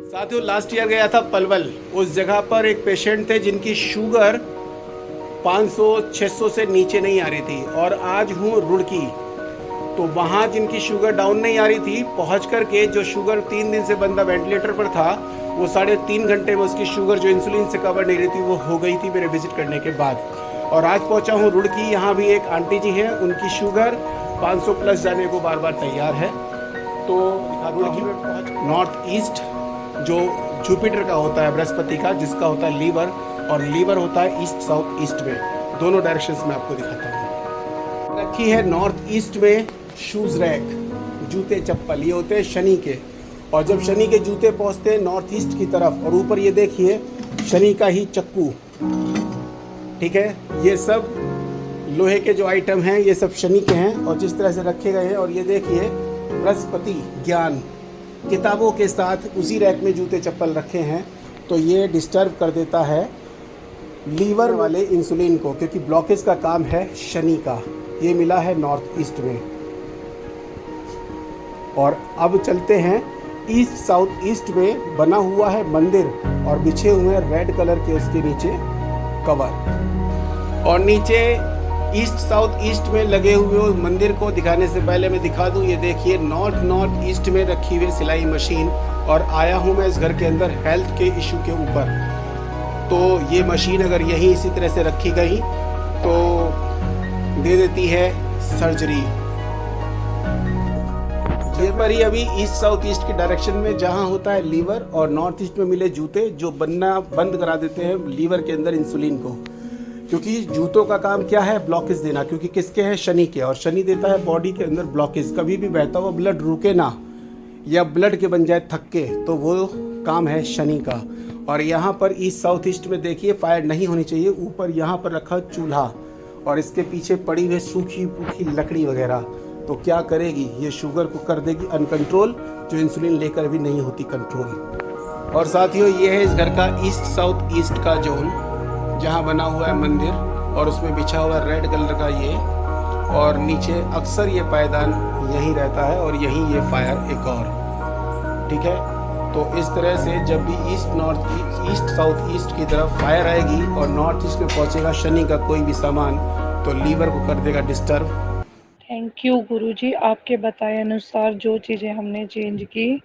साथियों last year गया था पलवल। उस जगह पर एक पेशेंट थे जिनकी शुगर 500-600 से नीचे नहीं आ रही थी, और आज हूँ रुड़की। तो वहाँ जिनकी शुगर डाउन नहीं आ रही थी, पहुँच करके जो शुगर 3 दिन से बंदा वेंटिलेटर पर था, वो 3.5 घंटे में उसकी शुगर जो इंसुलिन से कवर नहीं रही थी वो हो गई थी मेरे विजिट करने के बाद। और आज पहुँचा हूँ रुड़की। यहाँ भी एक आंटी जी हैं, उनकी शुगर 500 प्लस जाने को बार बार तैयार है। तो रुड़की में पहुँच नॉर्थ ईस्ट जो जुपिटर का होता है, बृहस्पति का, जिसका होता है लीवर, और लीवर होता है ईस्ट साउथ ईस्ट में, दोनों डायरेक्शंस में आपको दिखाता हूँ। रखी है नॉर्थ ईस्ट में शूज रैक, जूते चप्पल, ये होते हैं शनि के। और जब शनि के जूते पहुँचते हैं नॉर्थ ईस्ट की तरफ, और ऊपर ये देखिए शनि का ही चक्कू, ठीक है। ये सब लोहे के जो आइटम हैं ये सब शनि के हैं, और जिस तरह से रखे गए हैं। और ये देखिए बृहस्पति ज्ञान किताबों के साथ उसी रैक में जूते चप्पल रखे हैं। तो ये डिस्टर्ब कर देता है लीवर वाले इंसुलिन को, क्योंकि ब्लॉकेज का काम है शनि का। ये मिला है नॉर्थ ईस्ट में। और अब चलते हैं ईस्ट साउथ ईस्ट में बना हुआ है मंदिर, और बिछे हुए हैं रेड कलर के उसके नीचे कवर। और नीचे ईस्ट साउथ ईस्ट में लगे हुए मंदिर को दिखाने से पहले मैं दिखा दूं, ये देखिए नॉर्थ ईस्ट में रखी हुई सिलाई मशीन। और आया हूं मैं इस घर के अंदर हेल्थ के इशू के ऊपर। तो ये मशीन अगर यहीं इसी तरह से रखी गई तो दे देती है सर्जरी। ये पर ही अभी ईस्ट साउथ ईस्ट की डायरेक्शन में जहां होता है लीवर, और नॉर्थ ईस्ट में मिले जूते जो बनना बंद करा देते हैं लीवर के अंदर इंसुलिन को। क्योंकि जूतों का काम क्या है, ब्लॉकेज देना, क्योंकि किसके हैं, शनि के। और शनि देता है बॉडी के अंदर ब्लॉकेज। कभी भी बहता हुआ ब्लड रुके ना, या ब्लड के बन जाए थक्के, तो वो काम है शनि का। और यहाँ पर ईस्ट साउथ ईस्ट में देखिए फायर नहीं होनी चाहिए। ऊपर यहाँ पर रखा चूल्हा, और इसके पीछे पड़ी हुई सूखी पूखी लकड़ी वगैरह। तो क्या करेगी, ये शुगर को कर देगी अनकंट्रोल, जो इंसुलिन लेकर भी नहीं होती कंट्रोल। और साथियों ये है इस घर का ईस्ट साउथ ईस्ट का जोन, जहाँ बना हुआ है मंदिर, और उसमें बिछा हुआ रेड कलर का ये, और नीचे अक्सर ये पायदान यहीं रहता है, और यहीं ये फायर एक और, ठीक है। तो इस तरह से जब भी ईस्ट साउथ ईस्ट की तरफ फायर आएगी और नॉर्थ ईस्ट में पहुंचेगा शनि का कोई भी सामान, तो लीवर को कर देगा डिस्टर्ब। थैंक यू गुरुजी, आपके बताए अनुसार जो चीज़ें हमने चेंज की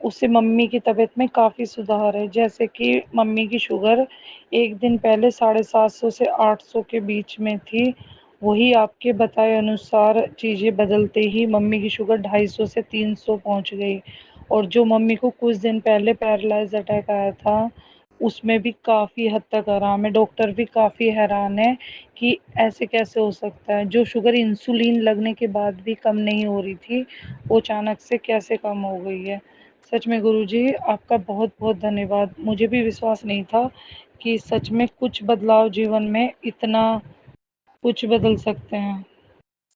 उससे मम्मी की तबीयत में काफ़ी सुधार है। जैसे कि मम्मी की शुगर एक दिन पहले 750 से 800 के बीच में थी, वही आपके बताए अनुसार चीज़ें बदलते ही मम्मी की शुगर 250 से 300 पहुंच गई। और जो मम्मी को कुछ दिन पहले पैरालाइज अटैक आया था, उसमें भी काफ़ी हद तक आराम है। डॉक्टर भी काफ़ी हैरान है कि ऐसे कैसे हो सकता है, जो शुगर इंसुलिन लगने के बाद भी कम नहीं हो रही थी, वो अचानक से कैसे कम हो गई है। सच में गुरुजी आपका बहुत बहुत धन्यवाद। मुझे भी विश्वास नहीं था कि सच में कुछ बदलाव जीवन में इतना कुछ बदल सकते हैं।